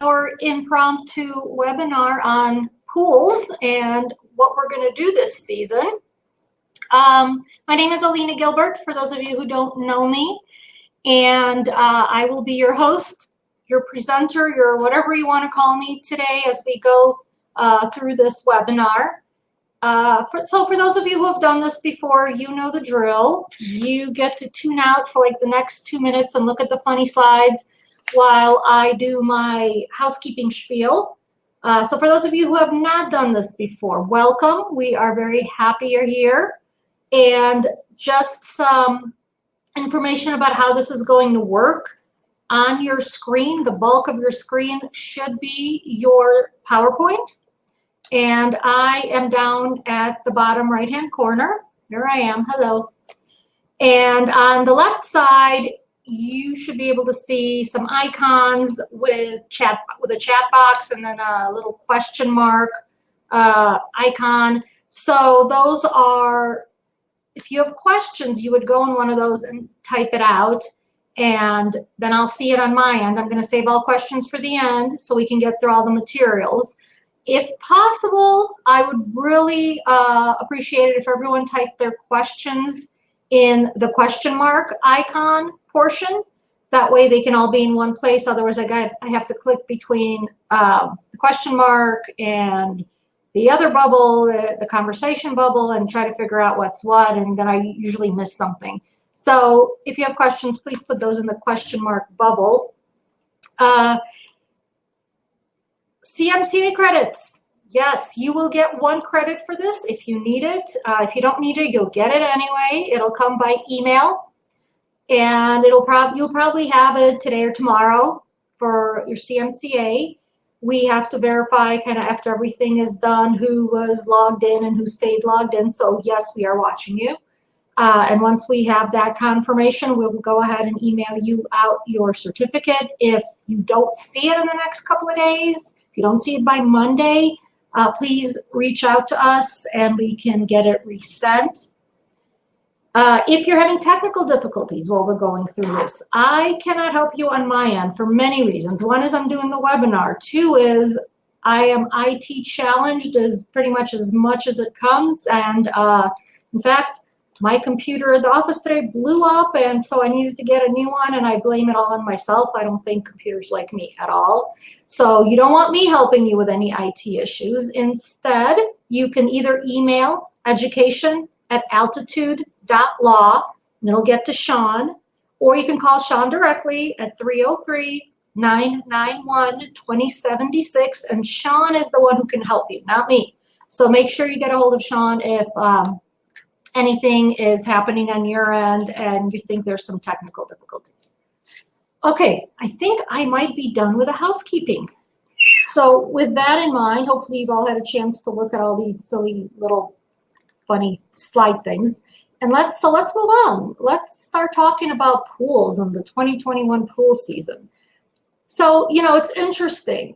our impromptu webinar on pools and what we're going to do this season. My name is Elina Gilbert, for those of you who don't know me, and I will be your host, your presenter, your whatever you want to call me today as we go through this webinar. So for those of you who have done this before, you know the drill. You get to tune out for like the next 2 minutes and look at the funny slides while I do my housekeeping spiel. So for those of you who have not done this before, welcome. We are very happy you're here. And just some information about how this is going to work. On your screen, the bulk of your screen should be your PowerPoint. And I am down at the bottom right-hand corner. Here I am, hello. And on the left side, you should be able to see some icons with a chat box and then a little question mark icon. So those are, if you have questions, you would go in one of those and type it out, and then I'll see it on my end. I'm going to save all questions for the end so we can get through all the materials. If possible, I would really appreciate it if everyone typed their questions in the question mark icon portion. That way they can all be in one place. Otherwise, I have to click between the question mark and the other bubble, the conversation bubble, and try to figure out what's what, and then I usually miss something. So if you have questions, please put those in the question mark bubble. CMCA credits. Yes, you will get 1 credit for this if you need it. If you don't need it, you'll get it anyway. It'll come by email, and you'll probably have it today or tomorrow for your CMCA. We have to verify kind of after everything is done who was logged in and who stayed logged in. So yes, we are watching you. And once we have that confirmation, we'll go ahead and email you out your certificate. If you don't see it in the next couple of days, if you don't see it by Monday, please reach out to us and we can get it resent. If you're having technical difficulties while we're going through this, I cannot help you on my end for many reasons. One is I'm doing the webinar. 2 is I am IT challenged as much as it comes. And in fact, my computer at the office today blew up, and so I needed to get a new one, and I blame it all on myself. I don't think computers like me at all. So you don't want me helping you with any IT issues. Instead, you can either email education@altitude.law, and it'll get to Sean, or you can call Sean directly at 303-991-2076, and Sean is the one who can help you, not me. So make sure you get a hold of Sean if anything is happening on your end and you think there's some technical difficulties. Okay, I think I might be done with the housekeeping. So with that in mind, hopefully you've all had a chance to look at all these silly little funny slide things. And let's move on. Let's start talking about pools and the 2021 pool season. So, you know, it's interesting.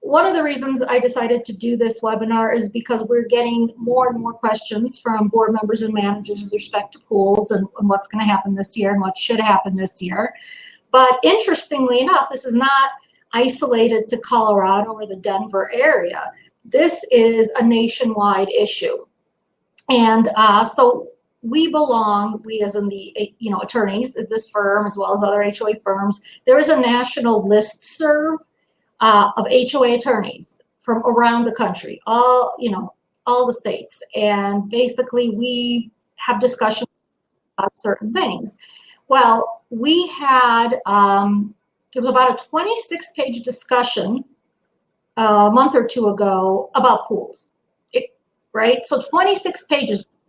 One of the reasons I decided to do this webinar is because we're getting more and more questions from board members and managers with respect to pools and what's going to happen this year and what should happen this year. But interestingly enough, this is not isolated to Colorado or the Denver area. This is a nationwide issue. And so we as in the attorneys at this firm as well as other HOA firms, there is a national listserv of HOA attorneys from around the country, all the states. And basically we have discussions about certain things. Well, we had, it was about a 26-page discussion a month or 2 ago about pools, right? So 26 pages of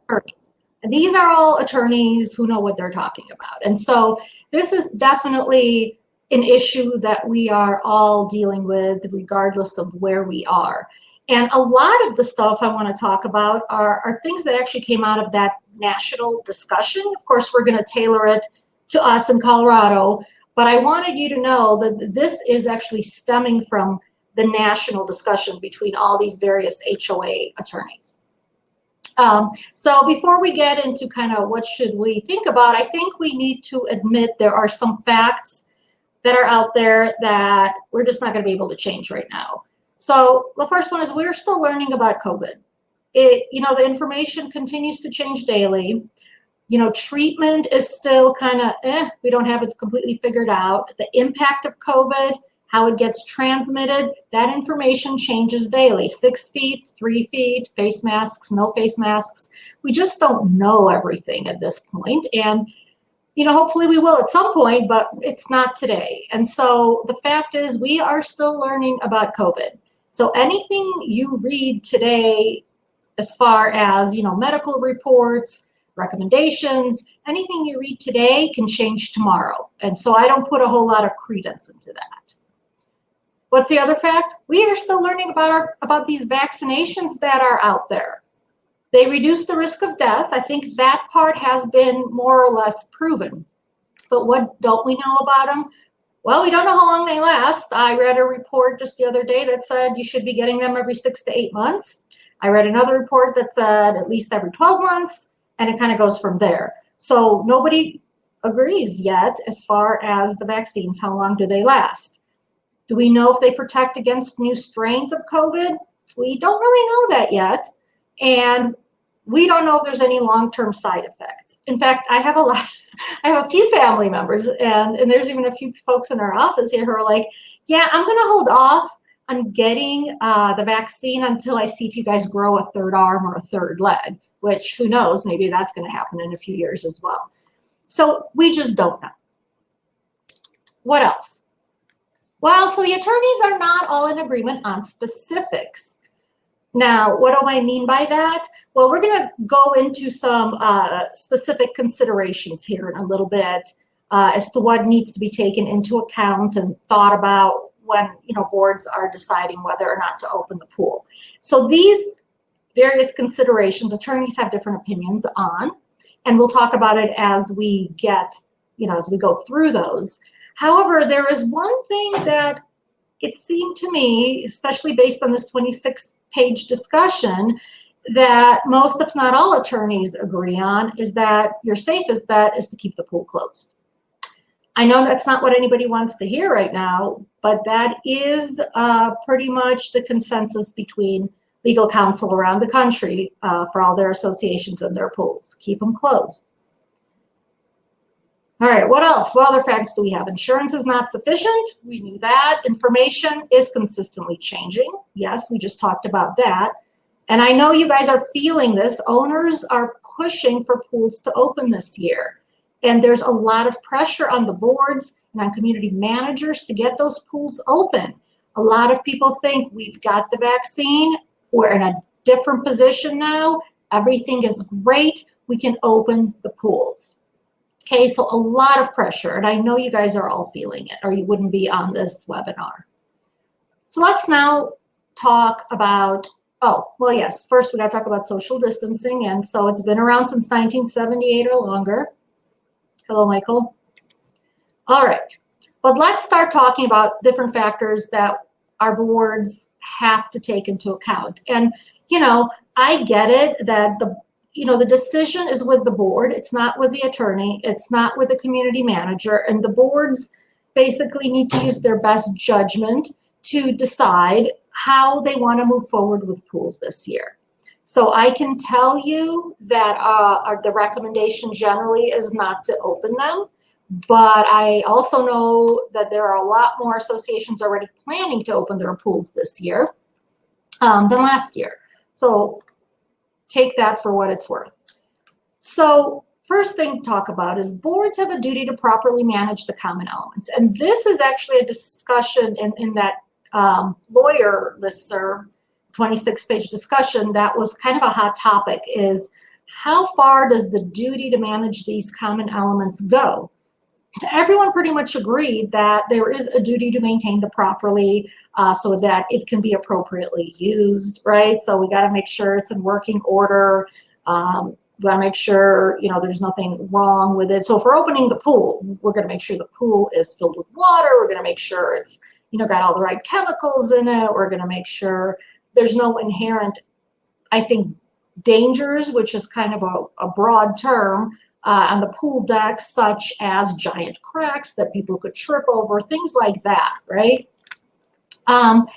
attorneys. And these are all attorneys who know what they're talking about. And so this is definitely an issue that we are all dealing with regardless of where we are. And a lot of the stuff I want to talk about are things that actually came out of that national discussion. Of course, we're going to tailor it to us in Colorado, but I wanted you to know that this is actually stemming from the national discussion between all these various HOA attorneys. So before we get into kind of what should we think about, I think we need to admit there are some facts that are out there that we're just not going to be able to change right now. So the first one is we're still learning about COVID. The information continues to change daily. Treatment is still kind of, we don't have it completely figured out. The impact of COVID, how it gets transmitted, that information changes daily. 6 feet, 3 feet, face masks, no face masks. We just don't know everything at this point. And hopefully we will at some point, but it's not today. And so the fact is we are still learning about COVID. So anything you read today, as far as, medical reports, recommendations, anything you read today can change tomorrow. And so I don't put a whole lot of credence into that. What's the other fact? We are still learning about these vaccinations that are out there. They reduce the risk of death. I think that part has been more or less proven. But what don't we know about them? Well, we don't know how long they last. I read a report just the other day that said you should be getting them every 6 to 8 months. I read another report that said at least every 12 months, and it kind of goes from there. So nobody agrees yet as far as the vaccines. How long do they last? Do we know if they protect against new strains of COVID? We don't really know that yet. And we don't know if there's any long-term side effects. In fact, I have a few family members, and there's even a few folks in our office here who are like, yeah, I'm going to hold off on getting the vaccine until I see if you guys grow a third arm or a third leg, which who knows, maybe that's going to happen in a few years as well. So we just don't know. What else? Well, so the attorneys are not all in agreement on specifics. Now, what do I mean by that? Well, we're going to go into some specific considerations here in a little bit as to what needs to be taken into account and thought about when boards are deciding whether or not to open the pool. So these various considerations, attorneys have different opinions on, and we'll talk about it as we get, as we go through those. However, there is one thing that it seemed to me, especially based on this 26-page discussion, that most, if not all, attorneys agree on, is that your safest bet is to keep the pool closed. I know that's not what anybody wants to hear right now, but that is pretty much the consensus between legal counsel around the country for all their associations and their pools. Keep them closed. All right, what else? What other facts do we have? Insurance is not sufficient. We knew that. Information is consistently changing. Yes, we just talked about that. And I know you guys are feeling this. Owners are pushing for pools to open this year. And there's a lot of pressure on the boards and on community managers to get those pools open. A lot of people think we've got the vaccine. We're in a different position now. Everything is great. We can open the pools. Okay, so a lot of pressure, and I know you guys are all feeling it, or you wouldn't be on this webinar. So let's now talk about, first we got to talk about social distancing, and so it's been around since 1978 or longer. Hello, Michael. All right, but let's start talking about different factors that our boards have to take into account. And, I get it that the decision is with the board. It's not with the attorney. It's not with the community manager. And the boards basically need to use their best judgment to decide how they want to move forward with pools this year. So I can tell you that the recommendation generally is not to open them. But I also know that there are a lot more associations already planning to open their pools this year than last year. So take that for what it's worth. So first thing to talk about is boards have a duty to properly manage the common elements. And this is actually a discussion in that lawyer listserv, 26-page discussion that was kind of a hot topic, is how far does the duty to manage these common elements go? Everyone pretty much agreed that there is a duty to maintain them properly so that it can be appropriately used, right? So we got to make sure it's in working order. We got to make sure, there's nothing wrong with it. So if we're opening the pool, we're going to make sure the pool is filled with water. We're going to make sure it's, got all the right chemicals in it. We're going to make sure there's no inherent, I think, dangers, which is kind of a broad term. on the pool deck, such as giant cracks that people could trip over, things like that, right?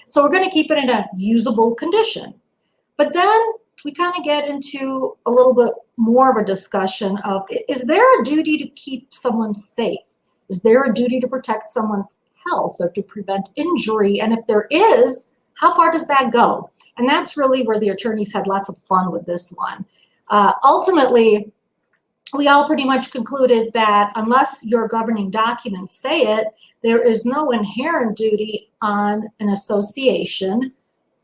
So we're going to keep it in a usable condition. But then we kind of get into a little bit more of a discussion of, is there a duty to keep someone safe? Is there a duty to protect someone's health or to prevent injury? And if there is, how far does that go? And that's really where the attorneys had lots of fun with this one. Ultimately, we all pretty much concluded that unless your governing documents say it, there is no inherent duty on an association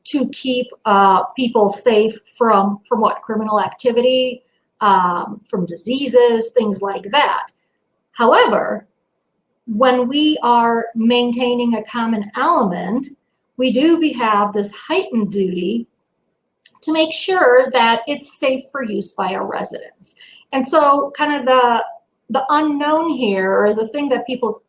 to keep people safe from what? Criminal activity, from diseases, things like that. However, when we are maintaining a common element, we do have this heightened duty to make sure that it's safe for use by our residents. And so kind of the unknown here, or the thing that people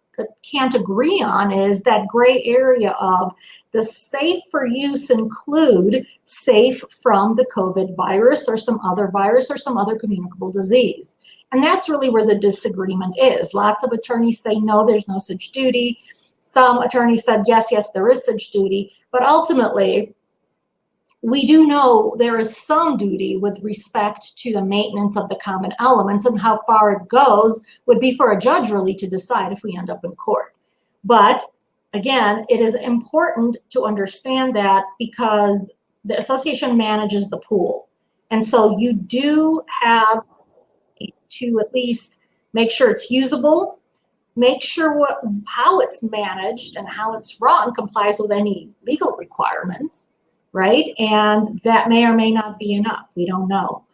can't agree on, is that gray area of the safe for use include safe from the COVID virus or some other virus or some other communicable disease. And that's really where the disagreement is. Lots of attorneys say, no, there's no such duty. Some attorneys said, yes, there is such duty. But ultimately, we do know there is some duty with respect to the maintenance of the common elements, and how far it goes would be for a judge really to decide if we end up in court. But again, it is important to understand that, because the association manages the pool. And so you do have to at least make sure it's usable, make sure how it's managed and how it's run complies with any legal requirements, right? And that may or may not be enough. We don't know.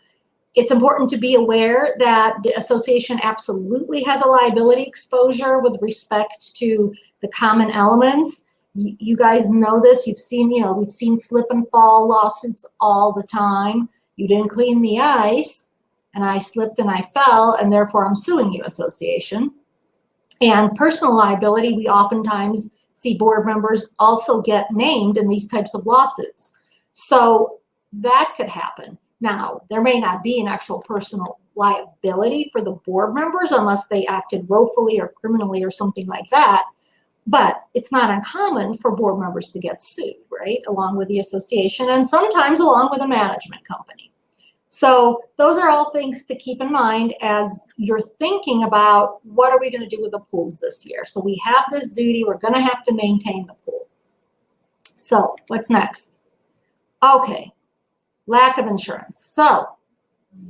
It's important to be aware that the association absolutely has a liability exposure with respect to the common elements. You guys know this. You've seen, we've seen slip and fall lawsuits all the time. You didn't clean the ice, and I slipped and I fell, and therefore I'm suing you, association. And personal liability, we oftentimes see board members also get named in these types of lawsuits. So that could happen. Now, there may not be an actual personal liability for the board members unless they acted willfully or criminally or something like that. But it's not uncommon for board members to get sued, right, along with the association, and sometimes along with a management company. So those are all things to keep in mind as you're thinking about, what are we going to do with the pools this year? So we have this duty. We're going to have to maintain the pool. So what's next? Okay, lack of insurance. So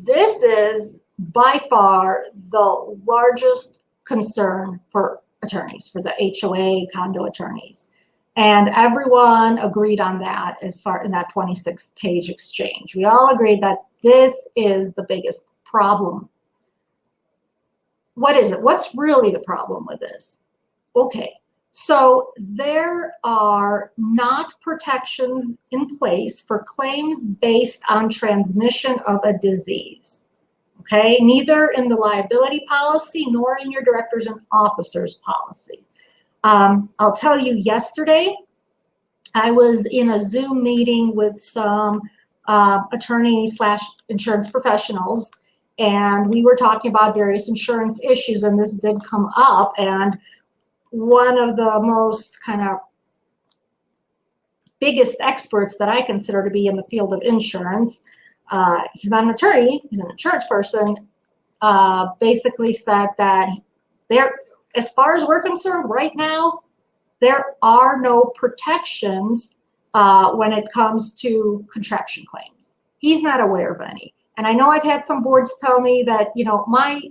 this is by far the largest concern for attorneys, for the HOA condo attorneys. And everyone agreed on that as far in that 26-page exchange. We all agreed that this is the biggest problem. What is it? What's really the problem with this? Okay, so there are not protections in place for claims based on transmission of a disease. Okay, neither in the liability policy nor in your directors and officers policy. I'll tell you, yesterday, I was in a Zoom meeting with some attorneys / insurance professionals, and we were talking about various insurance issues, and this did come up. And one of the most kind of biggest experts that I consider to be in the field of insurance, he's not an attorney, he's an insurance person, basically said that as far as we're concerned right now, there are no protections when it comes to contraction claims. He's not aware of any. And I know I've had some boards tell me that,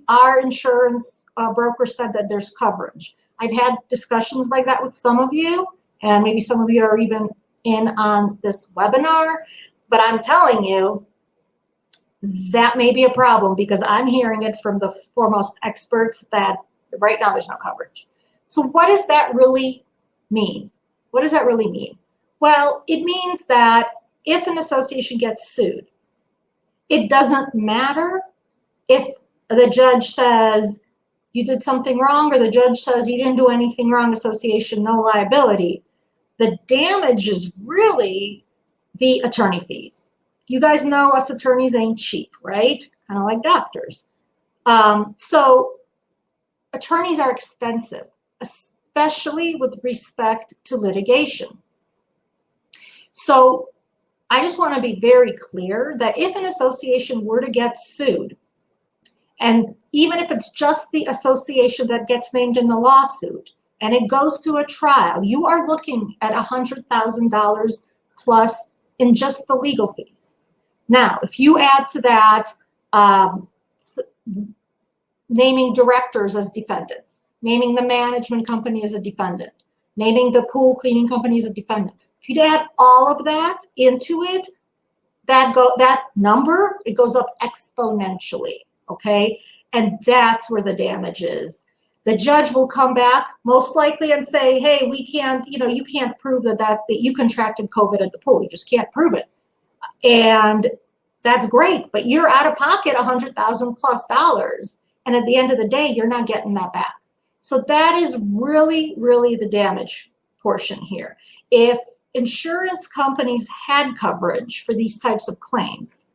our insurance broker said that there's coverage. I've had discussions like that with some of you, and maybe some of you are even in on this webinar, but I'm telling you, that may be a problem, because I'm hearing it from the foremost experts that right now there's no coverage. So what does that really mean? What does that really mean? Well, it means that if an association gets sued, it doesn't matter if the judge says you did something wrong, or the judge says you didn't do anything wrong, association, no liability. The damage is really the attorney fees. You guys know us attorneys ain't cheap, right? Kind of like doctors. So attorneys are expensive, especially with respect to litigation. So I just want to be very clear that if an association were to get sued, and even if it's just the association that gets named in the lawsuit, and it goes to a trial, you are looking at $100,000 plus in just the legal fees. Now, if you add to that naming directors as defendants, naming the management company as a defendant, naming the pool cleaning company as a defendant, if you add all of that into it, that number, it goes up exponentially, okay? And that's where the damage is. The judge will come back most likely and say, hey, we can't, you can't prove that you contracted COVID at the pool. You just can't prove it. And that's great, but you're out of pocket $100,000 plus. And at the end of the day, you're not getting that back. So that is really, really the damage portion here. If insurance companies had coverage for these types of claims,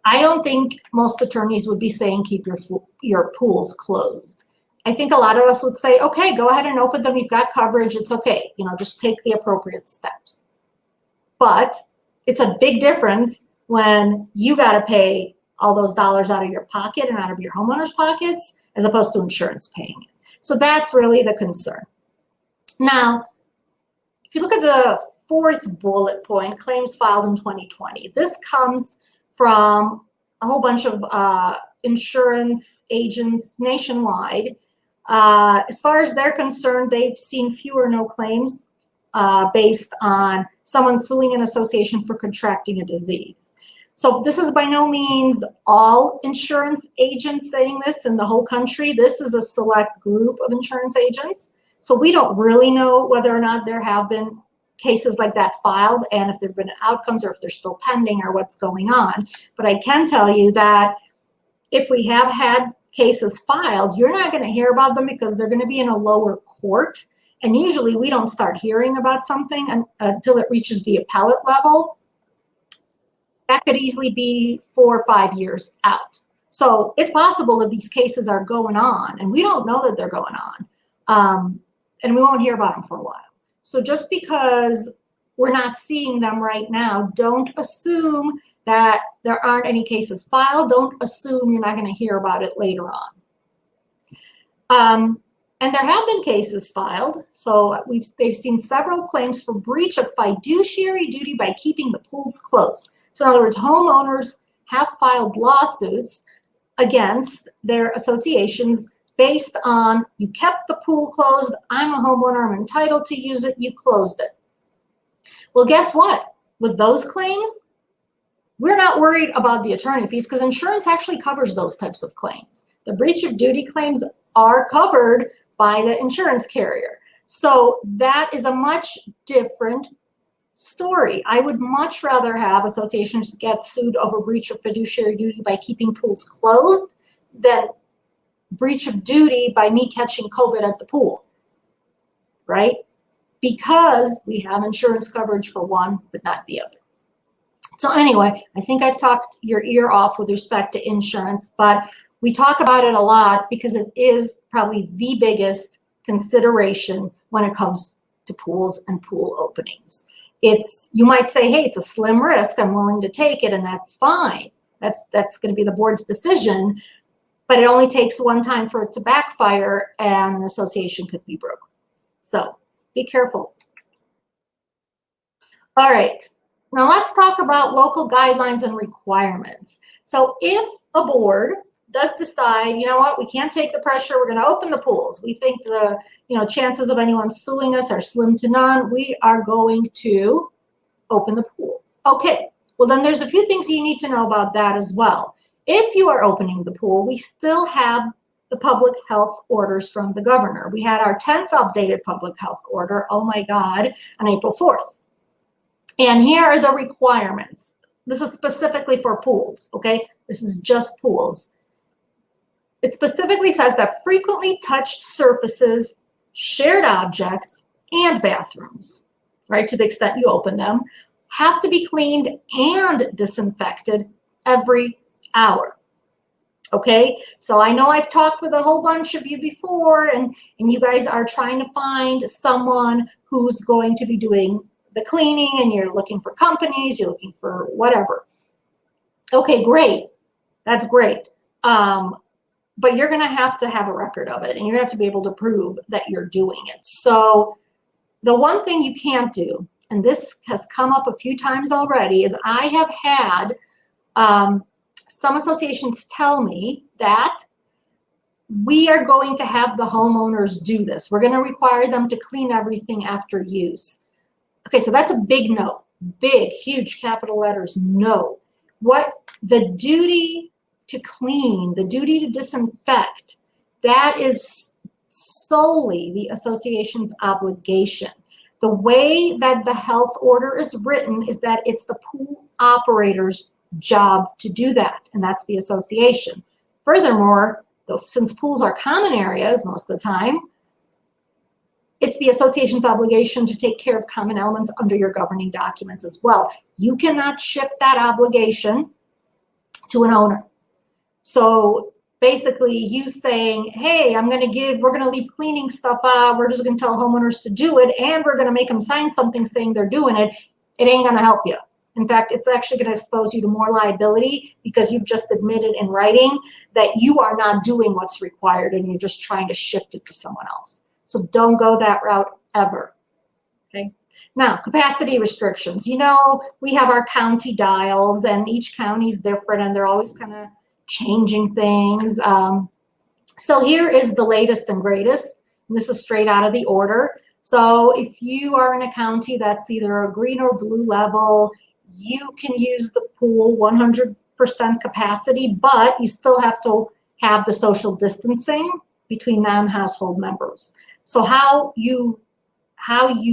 I don't think most attorneys would be saying keep your pools closed. I think a lot of us would say, okay, go ahead and open them. You've got coverage. It's okay. Just take the appropriate steps. But it's a big difference when you got to pay all those dollars out of your pocket and out of your homeowner's pockets as opposed to insurance paying it. So that's really the concern. Now, if you look at the fourth bullet point, claims filed in 2020, this comes from a whole bunch of insurance agents nationwide. As far as they're concerned, they've seen few or no claims based on someone suing an association for contracting a disease. So this is by no means all insurance agents saying this in the whole country. This is a select group of insurance agents. So we don't really know whether or not there have been cases like that filed and if there have been outcomes or if they're still pending or what's going on. But I can tell you that if we have had cases filed, you're not going to hear about them because they're going to be in a lower court. And usually we don't start hearing about something until it reaches the appellate level. That could easily be 4 or 5 years out. So it's possible that these cases are going on and we don't know that they're going on. And we won't hear about them for a while. So just because we're not seeing them right now, don't assume that there aren't any cases filed. Don't assume you're not going to hear about it later on. And there have been cases filed. So they've seen several claims for breach of fiduciary duty by keeping the pools closed. So in other words, homeowners have filed lawsuits against their associations based on you kept the pool closed, I'm a homeowner, I'm entitled to use it, you closed it. Well, guess what? With those claims, we're not worried about the attorney fees because insurance actually covers those types of claims. The breach of duty claims are covered by the insurance carrier. So that is a much different story. I would much rather have associations get sued over breach of fiduciary duty by keeping pools closed than breach of duty by me catching COVID at the pool, right? Because we have insurance coverage for one, but not the other. So anyway, I think I've talked your ear off with respect to insurance, but we talk about it a lot because it is probably the biggest consideration when it comes to pools and pool openings. You might say, hey, it's a slim risk, I'm willing to take it, and that's fine. That's going to be the board's decision. But it only takes one time for it to backfire and an association could be broke. So be careful. All right, now let's talk about local guidelines and requirements. So if a board does decide, you know what, we can't take the pressure, we're gonna open the pools. We think the chances of anyone suing us are slim to none. We are going to open the pool. Okay, well then there's a few things you need to know about that as well. If you are opening the pool, we still have the public health orders from the governor. We had our 10th updated public health order, oh my God, on April 4th. And here are the requirements. This is specifically for pools, okay? This is just pools. It specifically says that frequently touched surfaces, shared objects, and bathrooms, right, to the extent you open them, have to be cleaned and disinfected every hour. Okay, so I know I've talked with a whole bunch of you before, and you guys are trying to find someone who's going to be doing the cleaning, and you're looking for companies, you're looking for whatever. Okay, great. That's great. But you're going to have a record of it, and you're going to have to be able to prove that you're doing it. So the one thing you can't do, and this has come up a few times already, is I have had some associations tell me that we are going to have the homeowners do this. We're going to require them to clean everything after use. Okay, so that's a big no. Big, huge capital letters, no. What the duty to clean, the duty to disinfect, that is solely the association's obligation. The way that the health order is written is that it's the pool operator's job to do that, and that's the association. Furthermore, since pools are common areas most of the time, it's the association's obligation to take care of common elements under your governing documents as well. You cannot shift that obligation to an owner. So basically you saying, hey, we're going to leave cleaning stuff out, we're just going to tell homeowners to do it, and we're going to make them sign something saying they're doing it, it ain't going to help you. In fact, it's actually going to expose you to more liability because you've just admitted in writing that you are not doing what's required and you're just trying to shift it to someone else. So don't go that route ever. Okay. Now, capacity restrictions. You know, we have our county dials, and each county is different, and they're always kind of changing things. So here is the latest and greatest. And this is straight out of the order. So if you are in a county that's either a green or blue level, you can use the pool 100% capacity, but you still have to have the social distancing between non-household members. So how you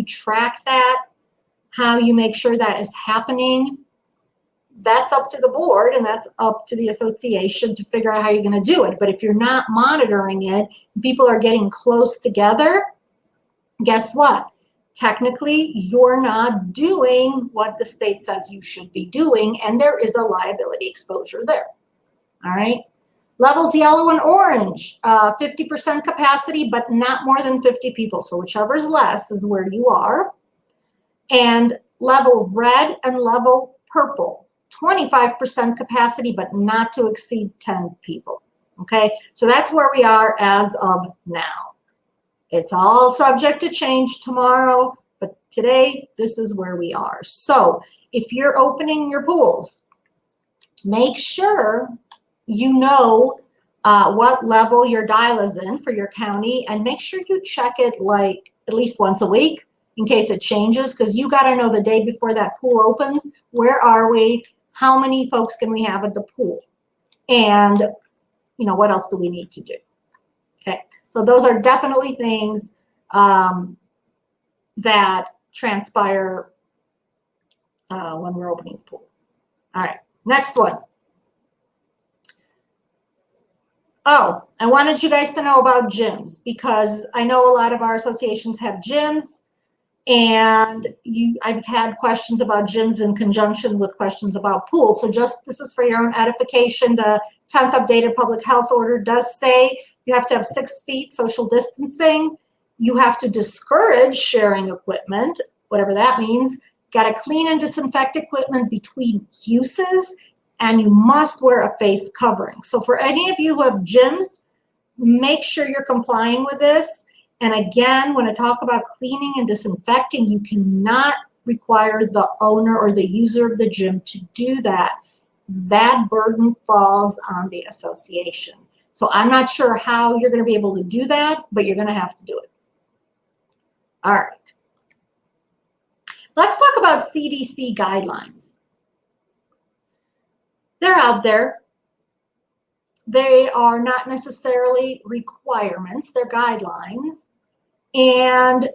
track that, how you make sure that is happening, that's up to the board, and that's up to the association to figure out how you're going to do it. But if you're not monitoring it, people are getting close together, guess what? Technically, you're not doing what the state says you should be doing, and there is a liability exposure there. All right. Levels yellow and orange, 50% capacity, but not more than 50 people. So whichever's less is where you are. And level red and level purple, 25% capacity, but not to exceed 10 people. Okay. So that's where we are as of now. It's all subject to change tomorrow, but today, this is where we are. So if you're opening your pools, make sure you know what level your dial is in for your county, and make sure you check it like at least once a week in case it changes, because you got to know the day before that pool opens, where are we, how many folks can we have at the pool, and what else do we need to do. Okay, so those are definitely things that transpire when we're opening the pool. All right, next one. Oh, I wanted you guys to know about gyms, because I know a lot of our associations have gyms, and I've had questions about gyms in conjunction with questions about pools. So this is for your own edification. The 10th updated public health order does say you have to have 6 feet social distancing. You have to discourage sharing equipment, whatever that means. Got to clean and disinfect equipment between uses, and you must wear a face covering. So for any of you who have gyms, make sure you're complying with this. And again, when I talk about cleaning and disinfecting, you cannot require the owner or the user of the gym to do that. That burden falls on the association. So I'm not sure how you're going to be able to do that, but you're going to have to do it. All right. Let's talk about CDC guidelines. They're out there. They are not necessarily requirements, they're guidelines, and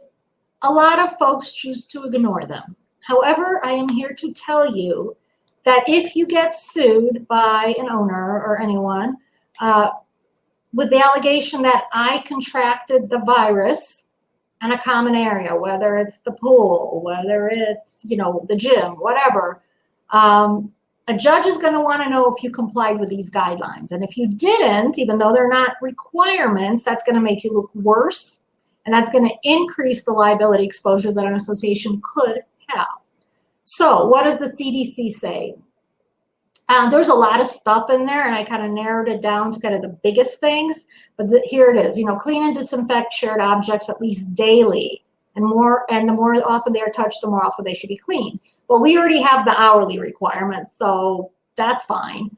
a lot of folks choose to ignore them. However, I am here to tell you that if you get sued by an owner or anyone with the allegation that I contracted the virus in a common area, whether it's the pool, whether it's, the gym, whatever, A judge is going to want to know if you complied with these guidelines. And if you didn't, even though they're not requirements, that's going to make you look worse. And that's going to increase the liability exposure that an association could have. So what does the CDC say? There's a lot of stuff in there, and I kind of narrowed it down to kind of the biggest things. But here it is. Clean and disinfect shared objects at least daily. And the more often they are touched, the more often they should be cleaned. Well, we already have the hourly requirements, so that's fine.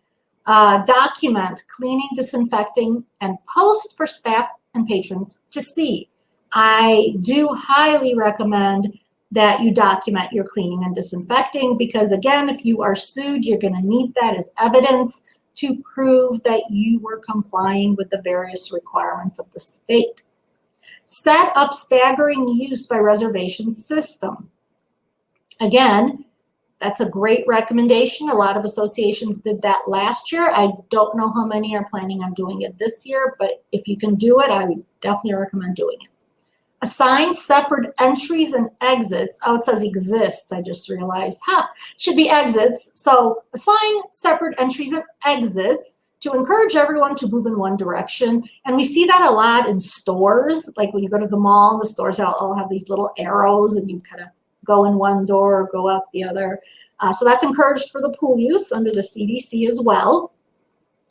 Document cleaning, disinfecting, and post for staff and patrons to see. I do highly recommend that you document your cleaning and disinfecting because, again, if you are sued, you're going to need that as evidence to prove that you were complying with the various requirements of the state. Set up staggering use by reservation system. Again, that's a great recommendation. A lot of associations did that last year. I don't know how many are planning on doing it this year, but if you can do it, I would definitely recommend doing it. Assign separate entries and exits. Oh, it says exists. I just realized. Should be exits. So assign separate entries and exits to encourage everyone to move in one direction. And we see that a lot in stores. Like when you go to the mall, the stores all have these little arrows and you kind of go in one door or go out the other. So that's encouraged for the pool use under the CDC as well.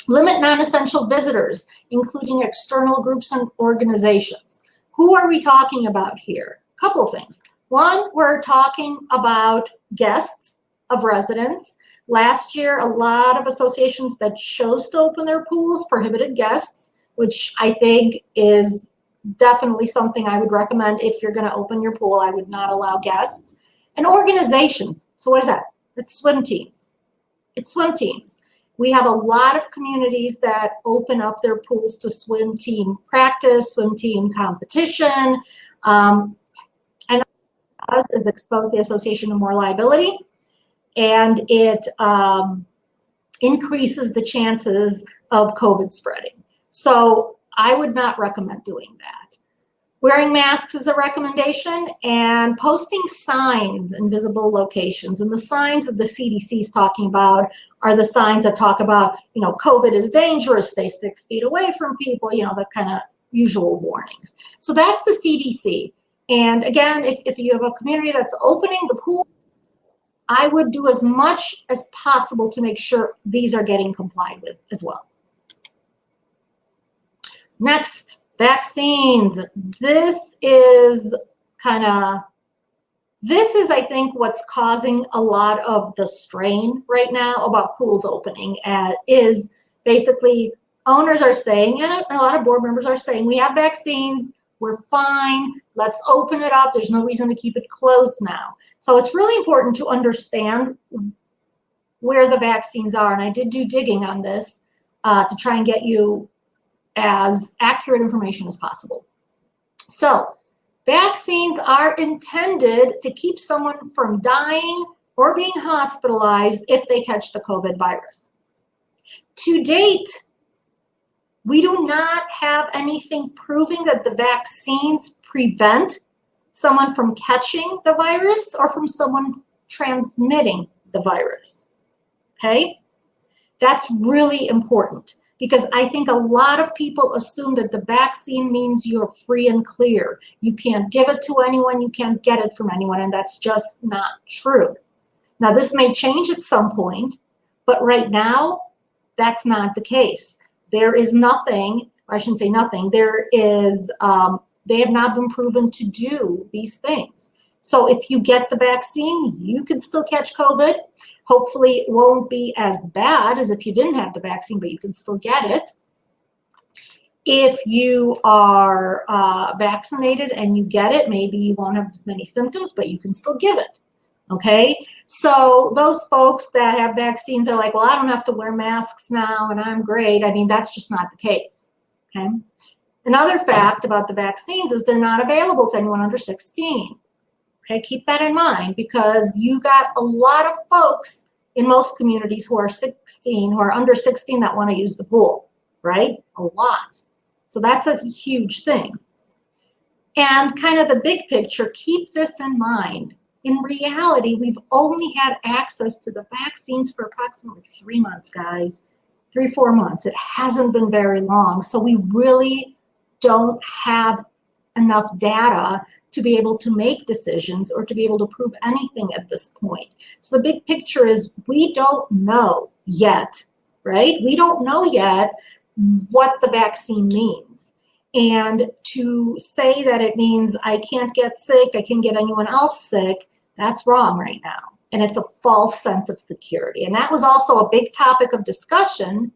Limit non-essential visitors, including external groups and organizations. Who are we talking about here? A couple of things. One, we're talking about guests of residents. Last year, a lot of associations that chose to open their pools prohibited guests, which I think is definitely something I would recommend. If you're going to open your pool, I would not allow guests. And organizations. So what is that? It's swim teams. It's swim teams. We have a lot of communities that open up their pools to swim team practice, swim team competition, and us is expose the association to more liability, and it increases the chances of COVID spreading. So I would not recommend doing that. Wearing masks is a recommendation, and posting signs in visible locations. And the signs that the CDC is talking about are the signs that talk about, COVID is dangerous, stay 6 feet away from people, the kind of usual warnings. So that's the CDC. And again, if you have a community that's opening the pool, I would do as much as possible to make sure these are getting complied with as well. Next. Vaccines. This is, I think, what's causing a lot of the strain right now about pools opening. Is basically owners are saying, and a lot of board members are saying, we have vaccines, we're fine, let's open it up. There's no reason to keep it closed now. So it's really important to understand where the vaccines are. And I did do digging on this to try and get you as accurate information as possible. So vaccines are intended to keep someone from dying or being hospitalized if they catch the COVID virus. To date, we do not have anything proving that the vaccines prevent someone from catching the virus or from someone transmitting the virus. Okay? That's really important. Because I think a lot of people assume that the vaccine means you're free and clear. You can't give it to anyone, you can't get it from anyone, and that's just not true. Now, this may change at some point, but right now, that's not the case. There is nothing, or I shouldn't say nothing, there is, they have not been proven to do these things. So if you get the vaccine, you can still catch COVID. Hopefully it won't be as bad as if you didn't have the vaccine, but you can still get it. If you are vaccinated and you get it, maybe you won't have as many symptoms, but you can still give it, okay? So those folks that have vaccines are like, well, I don't have to wear masks now and I'm great. I mean, that's just not the case, okay? Another fact about the vaccines is they're not available to anyone under 16. Okay, keep that in mind because you got a lot of folks in most communities who are under 16 that want to use the pool, right? A lot. So that's a huge thing. And kind of the big picture, keep this in mind. In reality, we've only had access to the vaccines for approximately 3 months, guys. 3-4 months. It hasn't been very long. So we really don't have enough data to be able to make decisions or to be able to prove anything at this point. So the big picture is we don't know yet, right? We don't know yet what the vaccine means. And to say that it means I can't get sick, I can't get anyone else sick, that's wrong right now. And it's a false sense of security. And that was also a big topic of discussion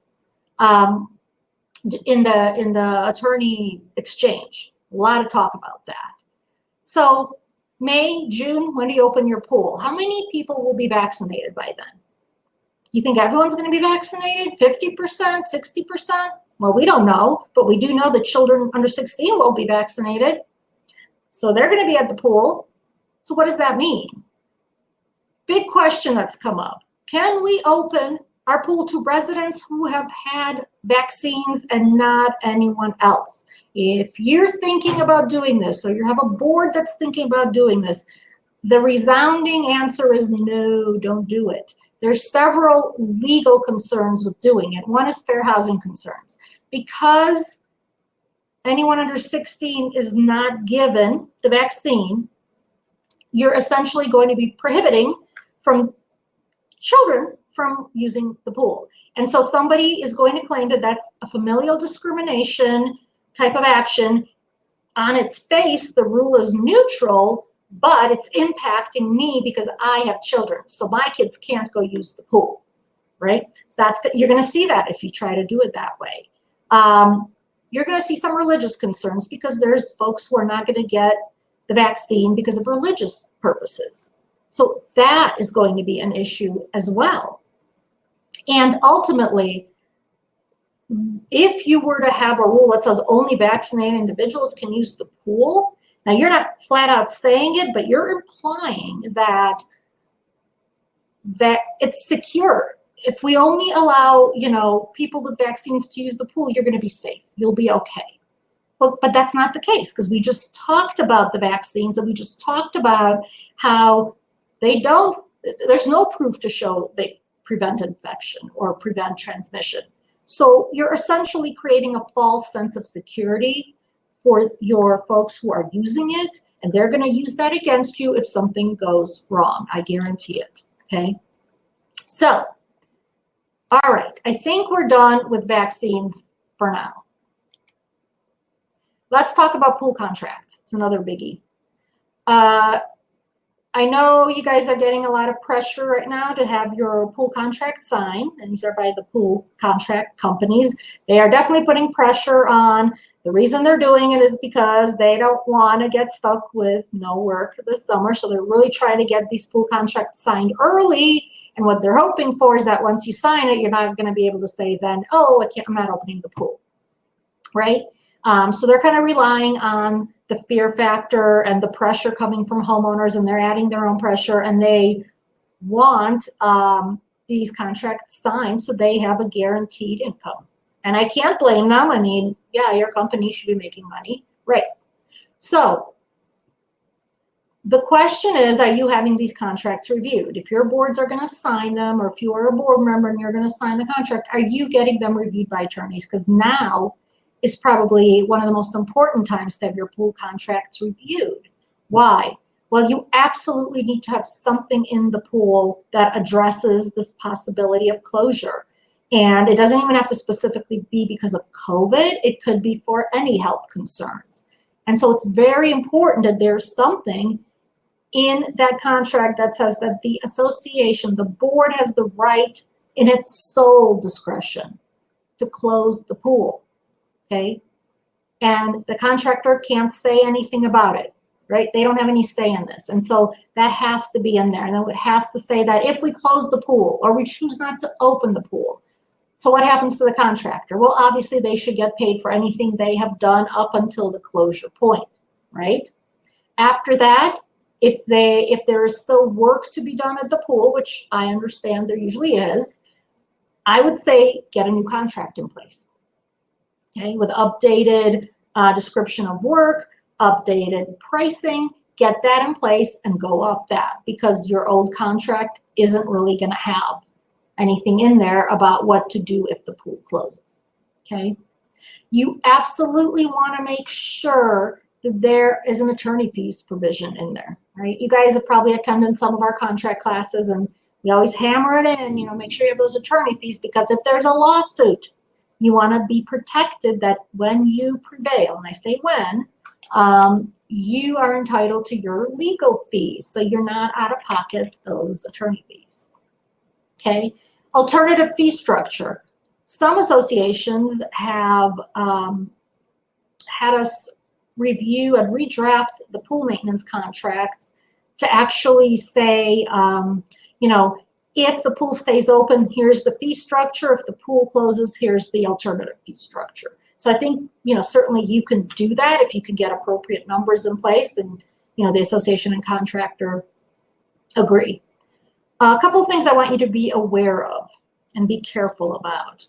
in the attorney exchange. A lot of talk about that. So May, June, when do you open your pool? How many people will be vaccinated by then? You think everyone's going to be vaccinated? 50%, 60%? Well, we don't know, but we do know that children under 16 will be vaccinated. So they're going to be at the pool. So what does that mean? Big question that's come up. Can we open our pool to residents who have had vaccines and not anyone else? If you're thinking about doing this, or you have a board that's thinking about doing this, the resounding answer is no, don't do it. There's several legal concerns with doing it. One is fair housing concerns. Because anyone under 16 is not given the vaccine, you're essentially going to be prohibiting from children from using the pool. And so somebody is going to claim that that's a familial discrimination type of action. On its face, the rule is neutral, but it's impacting me because I have children. So my kids can't go use the pool, right? So you're going to see that if you try to do it that way. You're going to see some religious concerns because there's folks who are not going to get the vaccine because of religious purposes. So that is going to be an issue as well. And ultimately, if you were to have a rule that says only vaccinated individuals can use the pool, now you're not flat out saying it, but you're implying that it's secure. If we only allow, people with vaccines to use the pool, you're going to be safe. You'll be okay. Well, but that's not the case because we just talked about the vaccines and we just talked about how there's no proof to show they prevent infection or prevent transmission. So you're essentially creating a false sense of security for your folks who are using it, and they're going to use that against you if something goes wrong. I guarantee it, okay? So, all right, I think we're done with vaccines for now. Let's talk about pool contracts. It's another biggie. I know you guys are getting a lot of pressure right now to have your pool contract signed, and these are by the pool contract companies. They are definitely putting pressure on. The reason they're doing it is because they don't want to get stuck with no work this summer, so they're really trying to get these pool contracts signed early, and what they're hoping for is that once you sign it, you're not going to be able to say then, oh, I'm not opening the pool, right? So they're kind of relying on the fear factor and the pressure coming from homeowners, and they're adding their own pressure, and they want these contracts signed so they have a guaranteed income. And I can't blame them. I mean, yeah, your company should be making money, right? So the question is, are you having these contracts reviewed? If your boards are going to sign them, or if you are a board member and you're going to sign the contract, are you getting them reviewed by attorneys? Because now is probably one of the most important times to have your pool contracts reviewed. Why? Well, you absolutely need to have something in the pool that addresses this possibility of closure. And it doesn't even have to specifically be because of COVID. It could be for any health concerns. And so it's very important that there's something in that contract that says that the association, the board, has the right in its sole discretion to close the pool. Okay, and the contractor can't say anything about it, right? They don't have any say in this. And so that has to be in there. And it has to say that if we close the pool or we choose not to open the pool, so what happens to the contractor? Well, obviously they should get paid for anything they have done up until the closure point, right? After that, if there is still work to be done at the pool, which I understand there usually is, I would say get a new contract in place. Okay, with updated description of work, updated pricing, get that in place and go off that, because your old contract isn't really going to have anything in there about what to do if the pool closes, okay? You absolutely want to make sure that there is an attorney fees provision in there, right? You guys have probably attended some of our contract classes, and we always hammer it in, make sure you have those attorney fees, because if there's a lawsuit, you want to be protected that when you prevail, and I say when, you are entitled to your legal fees, so you're not out of pocket those attorney fees, okay? Alternative fee structure. Some associations have had us review and redraft the pool maintenance contracts to actually say, if the pool stays open, here's the fee structure. If the pool closes, here's the alternative fee structure. So I think, certainly you can do that if you can get appropriate numbers in place and, the association and contractor agree. A couple of things I want you to be aware of and be careful about.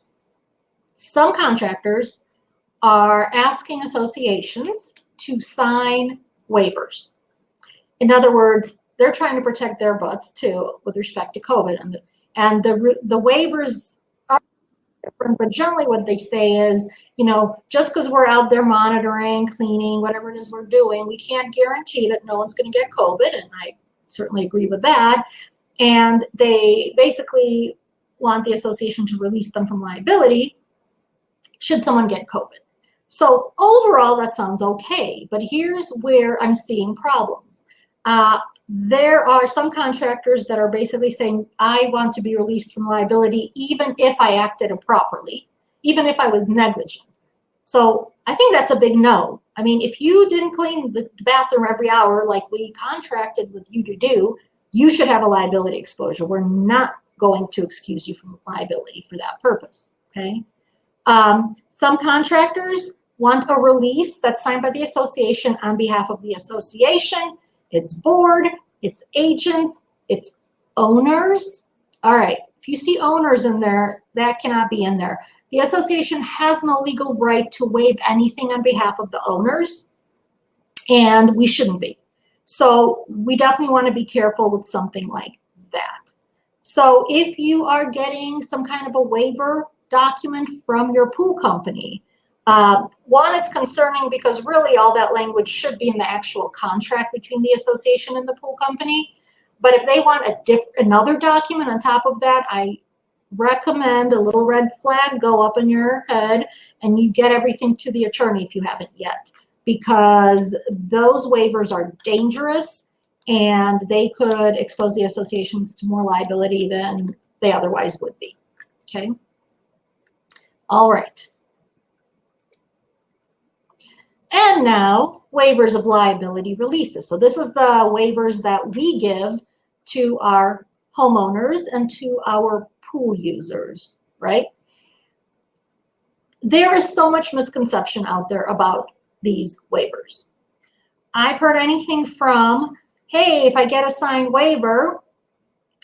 Some contractors are asking associations to sign waivers. In other words, they're trying to protect their butts too with respect to COVID, and the waivers are different, but generally what they say is, just because we're out there monitoring, cleaning, whatever it is we're doing, we can't guarantee that no one's going to get COVID, and I certainly agree with that. And they basically want the association to release them from liability should someone get COVID. So overall, that sounds okay, but here's where I'm seeing problems. There are some contractors that are basically saying, I want to be released from liability even if I acted improperly, even if I was negligent. So I think that's a big no. I mean, if you didn't clean the bathroom every hour like we contracted with you to do, you should have a liability exposure. We're not going to excuse you from liability for that purpose, okay? Some contractors want a release that's signed by the association on behalf of the association, its board, its agents, its owners. All right, if you see owners in there, that cannot be in there. The association has no legal right to waive anything on behalf of the owners, and we shouldn't be. So we definitely want to be careful with something like that. So if you are getting some kind of a waiver document from your pool company, one, it's concerning because really all that language should be in the actual contract between the association and the pool company. But if they want another document on top of that, I recommend a little red flag go up in your head and you get everything to the attorney if you haven't yet, because those waivers are dangerous and they could expose the associations to more liability than they otherwise would be, okay? All right. And now, waivers of liability releases. So this is the waivers that we give to our homeowners and to our pool users, right? There is so much misconception out there about these waivers. I've heard anything from, hey, if I get a signed waiver,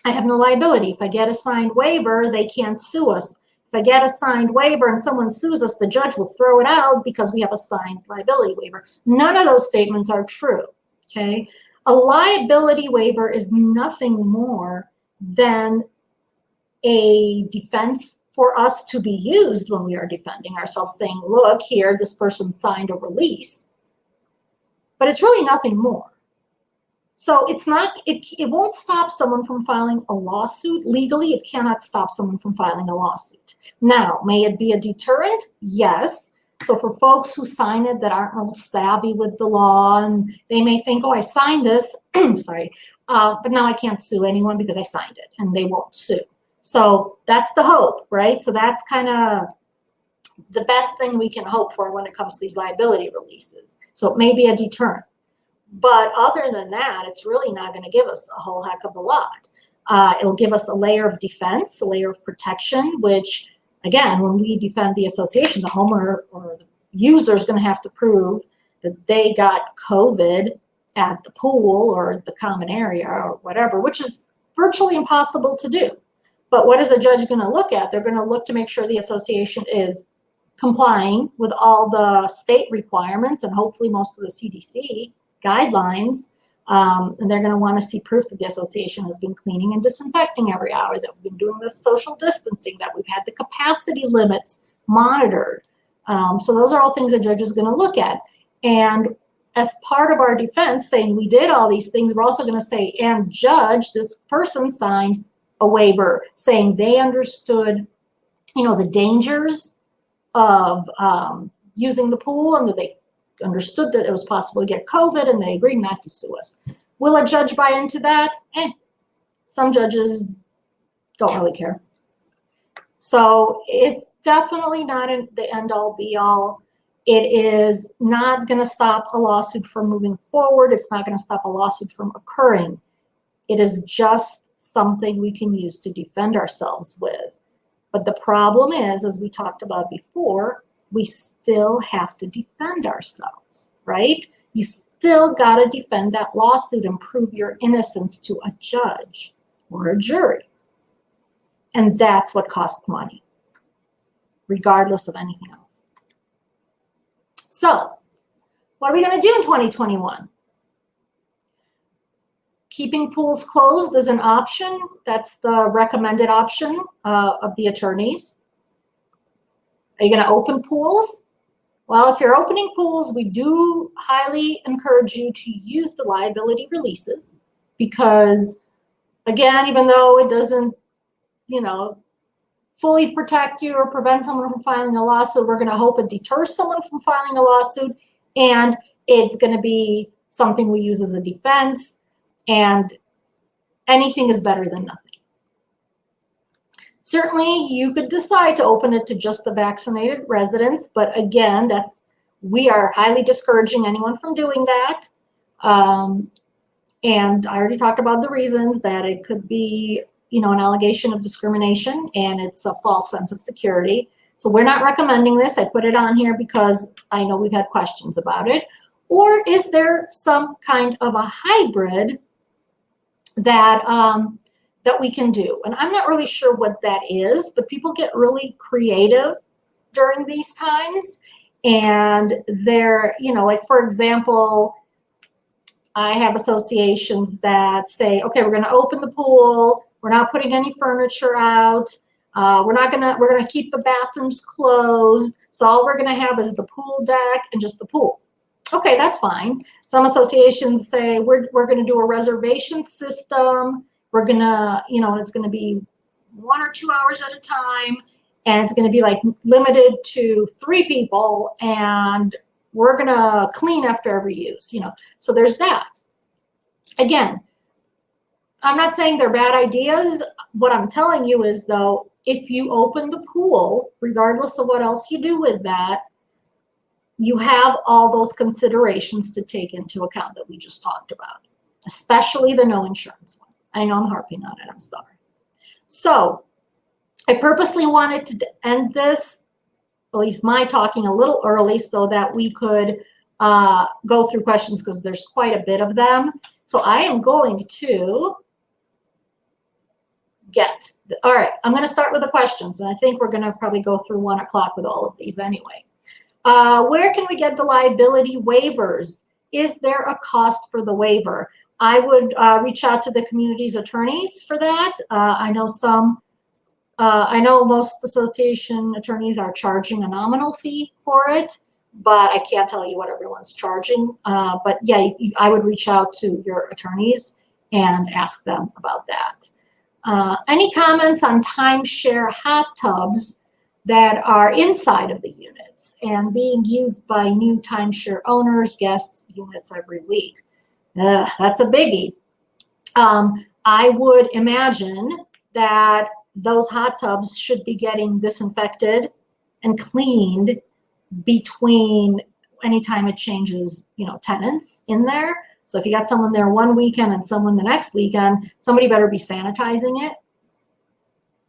I have no liability. If I get a signed waiver, they can't sue us. If I get a signed waiver and someone sues us, the judge will throw it out because we have a signed liability waiver. None of those statements are true, okay? A liability waiver is nothing more than a defense for us to be used when we are defending ourselves, saying, look here, this person signed a release. But it's really nothing more. So it's not, it won't stop someone from filing a lawsuit. Legally, it cannot stop someone from filing a lawsuit. Now, may it be a deterrent? Yes. So for folks who sign it that aren't real savvy with the law, and they may think, oh, I signed this, sorry, but now I can't sue anyone because I signed it, and they won't sue. So that's the hope, right? So that's kind of the best thing we can hope for when it comes to these liability releases. So it may be a deterrent. But other than that, it's really not going to give us a whole heck of a lot. It'll give us a layer of defense, a layer of protection, which, again, when we defend the association, the homeowner or the user is going to have to prove that they got COVID at the pool or the common area or whatever, which is virtually impossible to do. But what is a judge going to look at? They're going to look to make sure the association is complying with all the state requirements and hopefully most of the CDC guidelines, And they're going to want to see proof that the association has been cleaning and disinfecting every hour, that we've been doing this social distancing, that we've had the capacity limits monitored. So those are all things a judge is going to look at. And as part of our defense, saying we did all these things, we're also going to say, and judge, this person signed a waiver saying they understood, the dangers of using the pool, and that they understood that it was possible to get COVID, and they agreed not to sue us. Will a judge buy into that? Some judges don't really care. So it's definitely not the end-all be-all. It is not going to stop a lawsuit from moving forward. It's not going to stop a lawsuit from occurring. It is just something we can use to defend ourselves with. But the problem is, as we talked about before, we still have to defend ourselves, right? You still got to defend that lawsuit and prove your innocence to a judge or a jury. And that's what costs money, regardless of anything else. So, what are we going to do in 2021? Keeping pools closed is an option. That's the recommended option of the attorneys. Are you going to open pools? Well, if you're opening pools, we do highly encourage you to use the liability releases because, again, even though it doesn't, fully protect you or prevent someone from filing a lawsuit, we're going to hope it deters someone from filing a lawsuit, and it's going to be something we use as a defense, and anything is better than nothing. Certainly, you could decide to open it to just the vaccinated residents, but again, we are highly discouraging anyone from doing that. And I already talked about the reasons that it could be, an allegation of discrimination, and it's a false sense of security. So we're not recommending this. I put it on here because I know we've had questions about it. Or is there some kind of a hybrid that that we can do? And I'm not really sure what that is, but people get really creative during these times. And they're, like, for example, I have associations that say, okay, we're going to open the pool. We're not putting any furniture out. We're going to keep the bathrooms closed. So all we're going to have is the pool deck and just the pool. Okay, that's fine. Some associations say we're going to do a reservation system. We're going to, it's going to be 1 or 2 hours at a time. And it's going to be like limited to 3 people. And we're going to clean after every use, So there's that. Again, I'm not saying they're bad ideas. What I'm telling you is, though, if you open the pool, regardless of what else you do with that, you have all those considerations to take into account that we just talked about, especially the no insurance one. I know I'm harping on it. I'm sorry. So I purposely wanted to end this, at least my talking, a little early so that we could go through questions because there's quite a bit of them. So I am going to all right, I'm going to start with the questions, and I think we're going to probably go through 1 o'clock with all of these anyway. Where can we get the liability waivers? Is there a cost for the waiver? I would reach out to the community's attorneys for that. I know most association attorneys are charging a nominal fee for it, but I can't tell you what everyone's charging. But yeah, I would reach out to your attorneys and ask them about that. Any comments on timeshare hot tubs that are inside of the units and being used by new timeshare owners, guests, units every week? That's a biggie. I would imagine that those hot tubs should be getting disinfected and cleaned between anytime it changes, tenants in there. So if you got someone there one weekend and someone the next weekend, somebody better be sanitizing it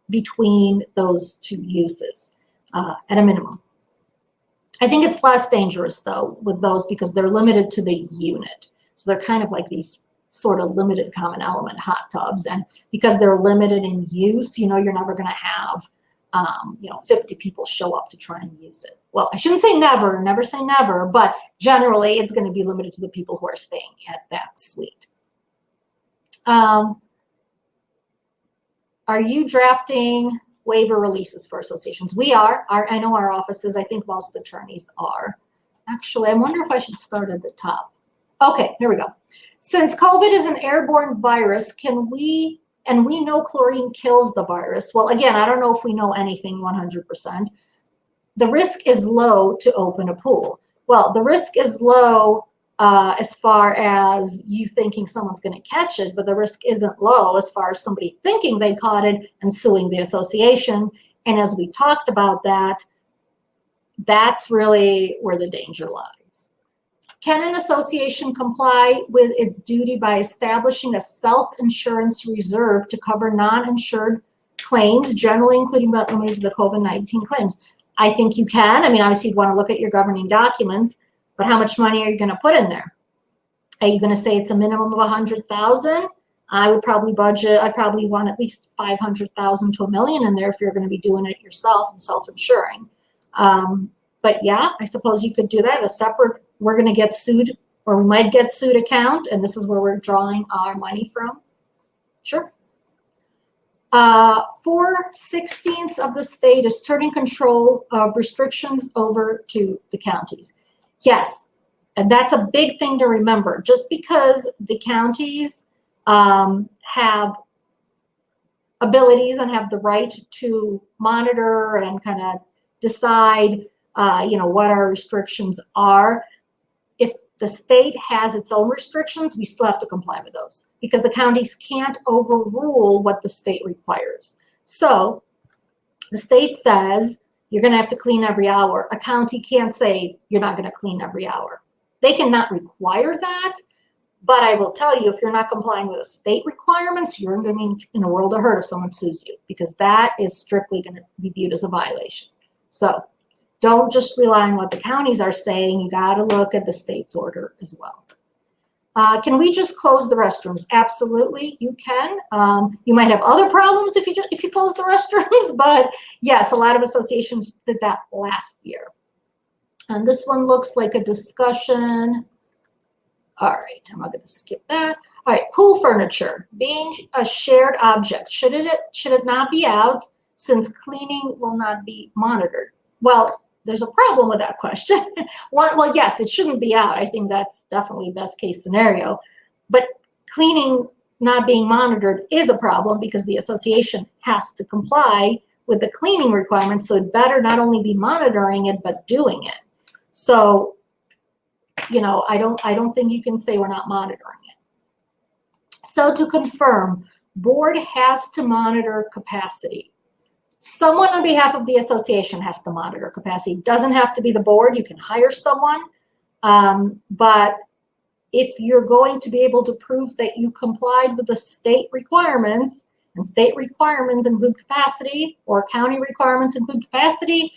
between those 2 uses at a minimum. I think it's less dangerous, though, with those because they're limited to the unit. So they're kind of like these sort of limited common element hot tubs. And because they're limited in use, you're never going to have 50 people show up to try and use it. Well, I shouldn't say never, never say never, but generally it's going to be limited to the people who are staying at that suite. Are you drafting waiver releases for associations? We are. I know our offices, I think most attorneys are. Actually, I wonder if I should start at the top. Okay, here we go. Since COVID is an airborne virus, we know chlorine kills the virus. Well, again, I don't know if we know anything 100%. The risk is low to open a pool. Well, the risk is low as far as you thinking someone's going to catch it, but the risk isn't low as far as somebody thinking they caught it and suing the association. And as we talked about that, that's really where the danger lies. Can an association comply with its duty by establishing a self-insurance reserve to cover non-insured claims, generally including but not limited to the COVID-19 claims? I think you can. I mean, obviously you'd want to look at your governing documents, but how much money are you going to put in there? Are you going to say it's a minimum of 100,000? I would probably budget, I'd probably want at least 500,000 to $1 million in there if you're going to be doing it yourself and self-insuring. But yeah, I suppose you could do that. A separate, we're going to get sued, or we might get sued account, and this is where we're drawing our money from. Sure. 4/16 of the state is turning control of restrictions over to the counties. Yes, and that's a big thing to remember. Just because the counties have abilities and have the right to monitor and kind of decide what our restrictions are. If the state has its own restrictions, we still have to comply with those because the counties can't overrule what the state requires. So the state says you're going to have to clean every hour. A county can't say you're not going to clean every hour. They cannot require that, but I will tell you, if you're not complying with the state requirements, you're going to be in a world of hurt if someone sues you because that is strictly going to be viewed as a violation. So don't just rely on what the counties are saying. You got to look at the state's order as well. Can we just close the restrooms? Absolutely, you can. You might have other problems if you close the restrooms, but yes, a lot of associations did that last year. And this one looks like a discussion. All right, I'm not going to skip that. All right, pool furniture being a shared object. Should it not be out since cleaning will not be monitored? Well, there's a problem with that question. Well, yes, it shouldn't be out. I think that's definitely best case scenario. But cleaning not being monitored is a problem because the association has to comply with the cleaning requirements. So it better not only be monitoring it, but doing it. So, I don't think you can say we're not monitoring it. So to confirm, board has to monitor capacity. Someone on behalf of the association has to monitor capacity. It doesn't have to be the board. You can hire someone. But if you're going to be able to prove that you complied with the state requirements, and state requirements include capacity, or county requirements include capacity,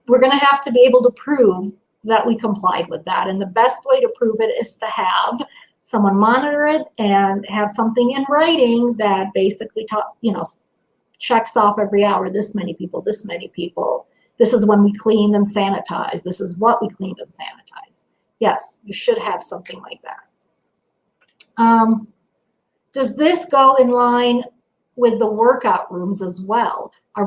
we're going to have to be able to prove that we complied with that. And the best way to prove it is to have someone monitor it and have something in writing that basically checks off every hour, this many people, this many people. This is when we cleaned and sanitized. This is what we cleaned and sanitized. Yes, you should have something like that. Does this go in line with the workout rooms as well? Are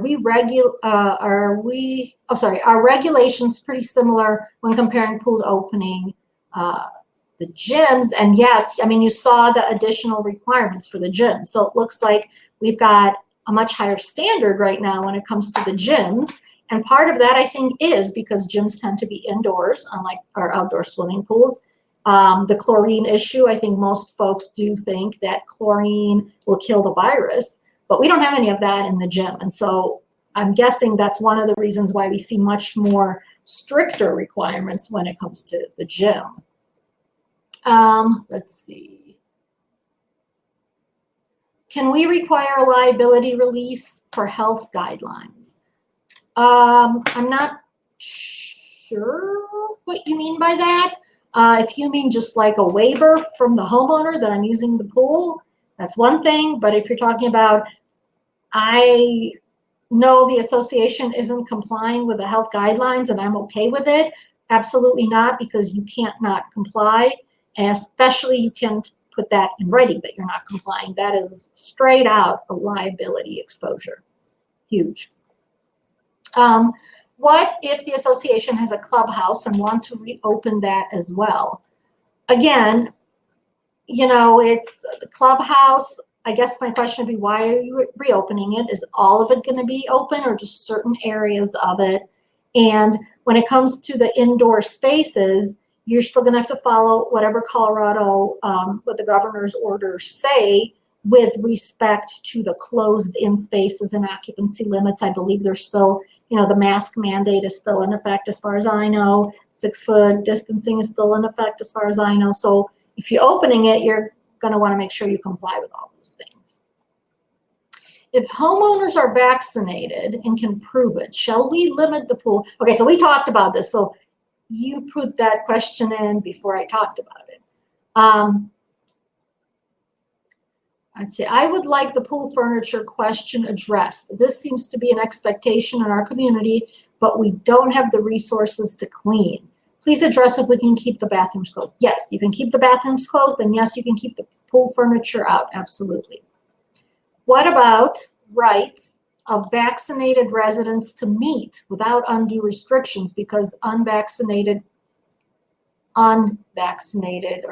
regulations pretty similar when comparing pool to opening the gyms? And yes, I mean, you saw the additional requirements for the gyms. So it looks like we've got a much higher standard right now when it comes to the gyms. And part of that, I think, is because gyms tend to be indoors, unlike our outdoor swimming pools. The chlorine issue, I think most folks do think that chlorine will kill the virus, but we don't have any of that in the gym. And so I'm guessing that's one of the reasons why we see much more stricter requirements when it comes to the gym. Let's see. Can we require a liability release for health guidelines? I'm not sure what you mean by that. If you mean just like a waiver from the homeowner that I'm using the pool, that's one thing. But if you're talking about, I no, the association isn't complying with the health guidelines and I'm okay with it. Absolutely not, because you can't not comply. And especially you can't put that in writing that you're not complying. That is straight out a liability exposure. Huge. What if the association has a clubhouse and want to reopen that as well? Again, you know, it's the clubhouse. I guess my question would be, why are you reopening it? Is all of it going to be open or just certain areas of it? And when it comes to the indoor spaces, you're still going to have to follow whatever Colorado, what the governor's orders say with respect to the closed-in spaces and occupancy limits. I believe there's still, you know, the mask mandate is still in effect as far as I know. 6-foot distancing is still in effect as far as I know. So if you're opening it, you're going to want to make sure you comply with all those things. If homeowners are vaccinated and can prove it, shall we limit the pool? Okay, so we talked about this. So you put that question in before I talked about it. I'd say I would like the pool furniture question addressed. This seems to be an expectation in our community, but we don't have the resources to clean. Please address if we can keep the bathrooms closed. Yes, you can keep the bathrooms closed, and yes, you can keep the pool furniture out, absolutely. What about rights of vaccinated residents to meet without undue restrictions, because unvaccinated or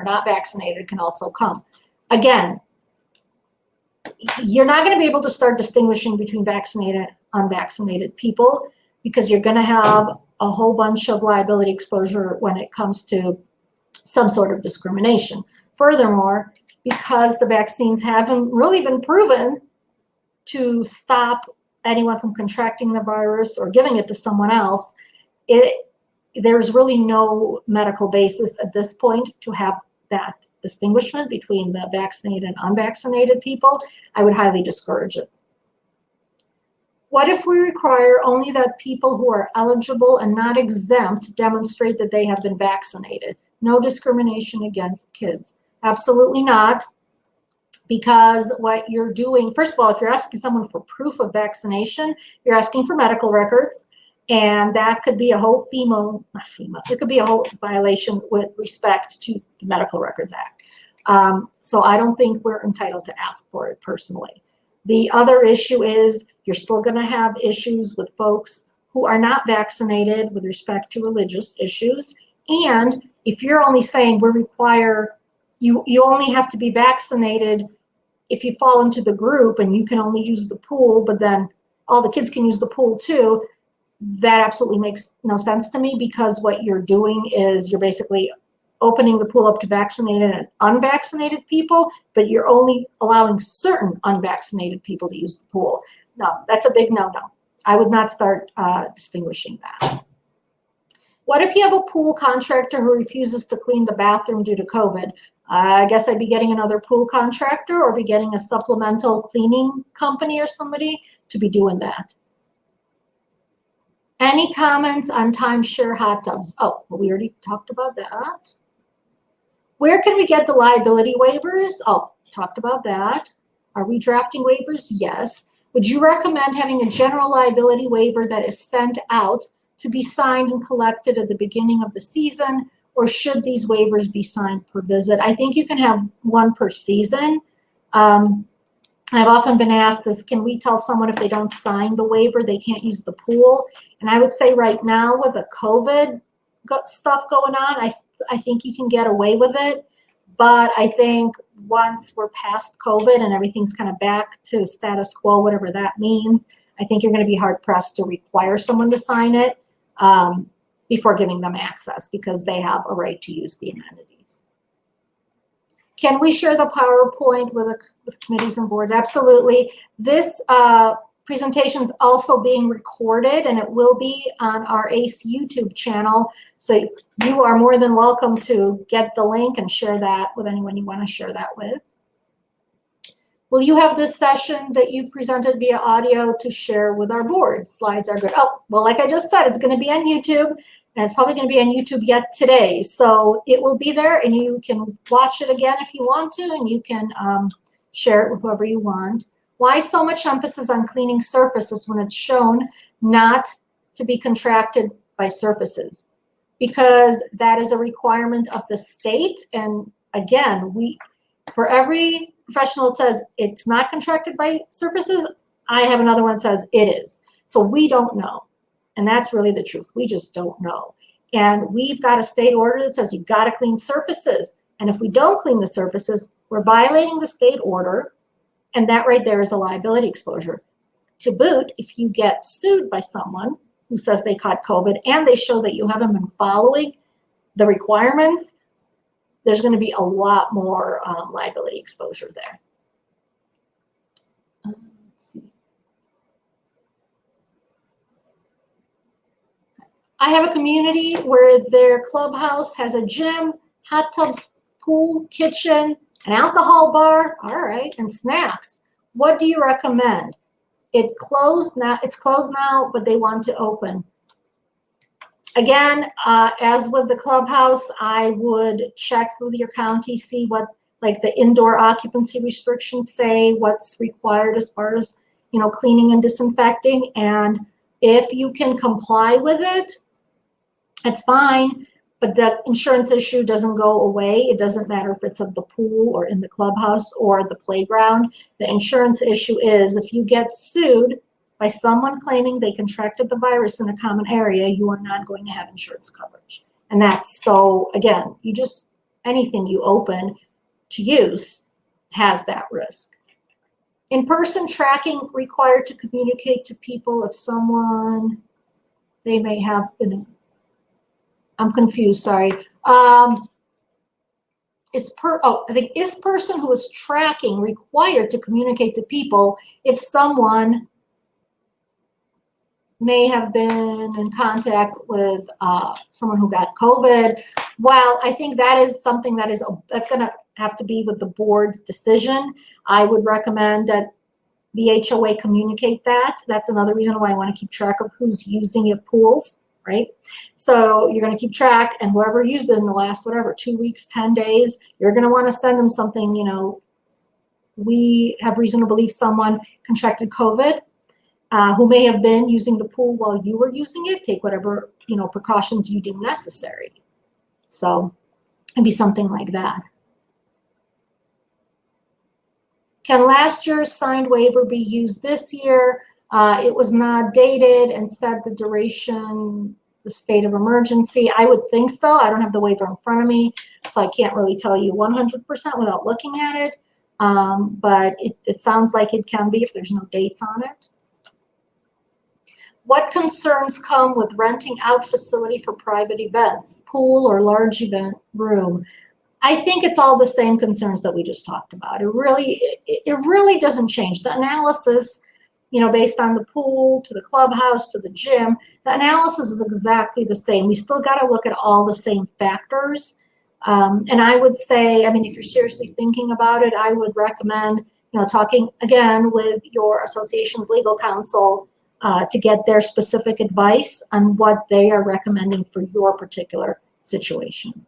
not vaccinated can also come? Again, you're not going to be able to start distinguishing between vaccinated and unvaccinated people, because you're going to have a whole bunch of liability exposure when it comes to some sort of discrimination. Furthermore, because the vaccines haven't really been proven to stop anyone from contracting the virus or giving it to someone else, there's really no medical basis at this point to have that distinguishment between the vaccinated and unvaccinated people. I would highly discourage it. What if we require only that people who are eligible and not exempt demonstrate that they have been vaccinated? No discrimination against kids. Absolutely not. Because what you're doing, first of all, if you're asking someone for proof of vaccination, you're asking for medical records, and that could be a whole it could be a whole violation with respect to the Medical Records Act. So I don't think we're entitled to ask for it personally. The other issue is you're still going to have issues with folks who are not vaccinated with respect to religious issues. And if you're only saying we require, you only have to be vaccinated if you fall into the group and you can only use the pool, but then all the kids can use the pool too, that absolutely makes no sense to me, because what you're doing is you're basically opening the pool up to vaccinated and unvaccinated people, but you're only allowing certain unvaccinated people to use the pool. No, that's a big no-no. I would not start distinguishing that. What if you have a pool contractor who refuses to clean the bathroom due to COVID? I guess I'd be getting another pool contractor or be getting a supplemental cleaning company or somebody to be doing that. Any comments on timeshare hot tubs? Oh, well, we already talked about that. Where can we get the liability waivers? Oh, talked about that. Are we drafting waivers? Yes. Would you recommend having a general liability waiver that is sent out to be signed and collected at the beginning of the season, or should these waivers be signed per visit? I think you can have one per season. I've often been asked is, can we tell someone if they don't sign the waiver, they can't use the pool? And I would say right now with the COVID stuff going on, I think you can get away with it. But I think once we're past COVID and everything's kind of back to status quo, whatever that means, I think you're going to be hard pressed to require someone to sign it before giving them access, because they have a right to use the amenities. Can we share the PowerPoint with committees and boards? Absolutely. This presentation is also being recorded, and it will be on our ACE YouTube channel. So you are more than welcome to get the link and share that with anyone you want to share that with. Will you have this session that you presented via audio to share with our board? Slides are good. Oh, well, like I just said, it's going to be on YouTube, and it's probably going to be on YouTube yet today. So it will be there, and you can watch it again if you want to, and you can share it with whoever you want. Why so much emphasis on cleaning surfaces when it's shown not to be contracted by surfaces? Because that is a requirement of the state. And again, for every professional that says it's not contracted by surfaces, I have another one that says it is. So we don't know. And that's really the truth. We just don't know. And we've got a state order that says you've got to clean surfaces. And if we don't clean the surfaces, we're violating the state order. And that right there is a liability exposure. To boot, if you get sued by someone who says they caught COVID and they show that you haven't been following the requirements, there's going to be a lot more liability exposure there. Let's see. I have a community where their clubhouse has a gym, hot tubs, pool, kitchen, an alcohol bar, all right, and snacks. What do you recommend? It's closed now, but they want to open. Again, as with the clubhouse, I would check with your county, see what like the indoor occupancy restrictions say, what's required as far as, you know, cleaning and disinfecting. And if you can comply with it, it's fine. But the insurance issue doesn't go away. It doesn't matter if it's at the pool or in the clubhouse or the playground. The insurance issue is if you get sued by someone claiming they contracted the virus in a common area, you are not going to have insurance coverage. And that's so, again, anything you open to use has that risk. In-person tracking required to communicate to people if someone, they may have been, I'm confused, sorry. Is person who is tracking required to communicate to people if someone may have been in contact with someone who got COVID? Well, I think that is something that's going to have to be with the board's decision. I would recommend that the HOA communicate that. That's another reason why I want to keep track of who's using your pools. Right? So you're going to keep track, and whoever used it in the last, 2 weeks, 10 days, you're going to want to send them something, you know, we have reason to believe someone contracted COVID, who may have been using the pool while you were using it. Take whatever, you know, precautions you deem necessary. So it'd be something like that. Can last year's signed waiver be used this year? It was not dated and said the duration, the state of emergency. I would think so. I don't have the waiver in front of me, so I can't really tell you 100% without looking at it. But it sounds like it can be if there's no dates on it. What concerns come with renting out facility for private events, pool or large event room? I think it's all the same concerns that we just talked about. It really doesn't change. The analysis, you know, based on the pool to the clubhouse to the gym, the analysis is exactly the same. We still got to look at all the same factors. And I would say, I mean, if you're seriously thinking about it, I would recommend, you know, talking again with your association's legal counsel to get their specific advice on what they are recommending for your particular situation.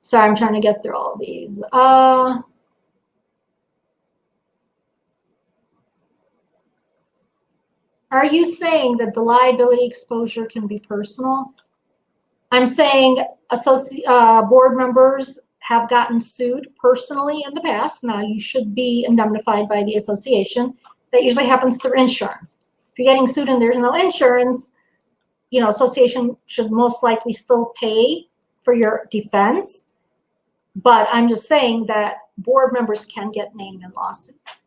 Sorry, I'm trying to get through all of these. Are you saying that the liability exposure can be personal? I'm saying board members have gotten sued personally in the past. Now, you should be indemnified by the association. That usually happens through insurance. If you're getting sued and there's no insurance, you know, association should most likely still pay for your defense. But I'm just saying that board members can get named in lawsuits.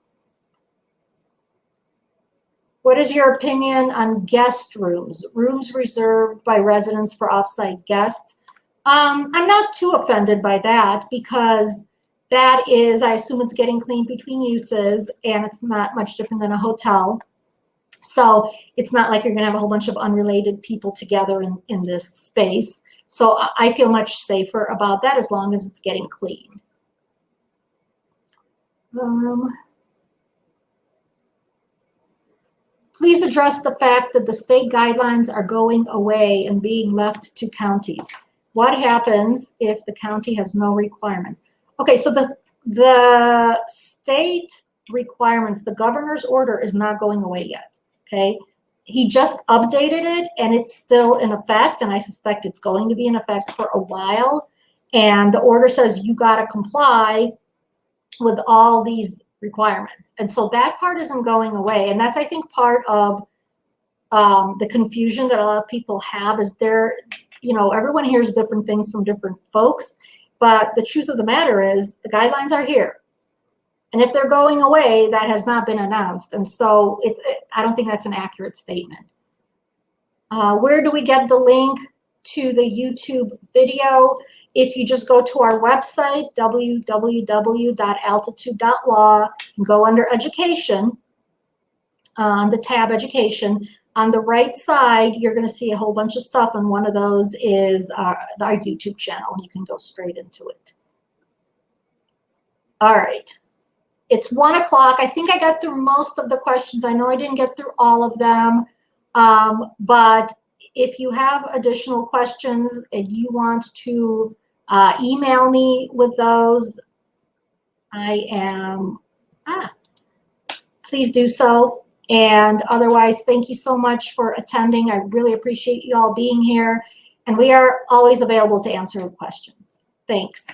What is your opinion on guest rooms? Rooms reserved by residents for offsite guests? I'm not too offended by that because that is, I assume it's getting cleaned between uses and it's not much different than a hotel. So it's not like you're going to have a whole bunch of unrelated people together in this space. So I feel much safer about that as long as it's getting cleaned. Please address the fact that the state guidelines are going away and being left to counties. What happens if the county has no requirements? Okay, so the state requirements, the governor's order is not going away yet, okay? He just updated it and it's still in effect, and I suspect it's going to be in effect for a while. And the order says you gotta comply with all these requirements. And so that part isn't going away. And that's, I think, part of the confusion that a lot of people have is everyone hears different things from different folks, but the truth of the matter is the guidelines are here. And if they're going away, that has not been announced. And so I don't think that's an accurate statement. Where do we get the link to the YouTube video? If you just go to our website, www.altitude.law, and go under education, on the tab education, on the right side, you're going to see a whole bunch of stuff, and one of those is our YouTube channel. You can go straight into it. All right. It's 1 o'clock. I think I got through most of the questions. I know I didn't get through all of them, but if you have additional questions and you want to email me with those, please do so. And otherwise, thank you so much for attending. I really appreciate you all being here. And we are always available to answer questions. Thanks.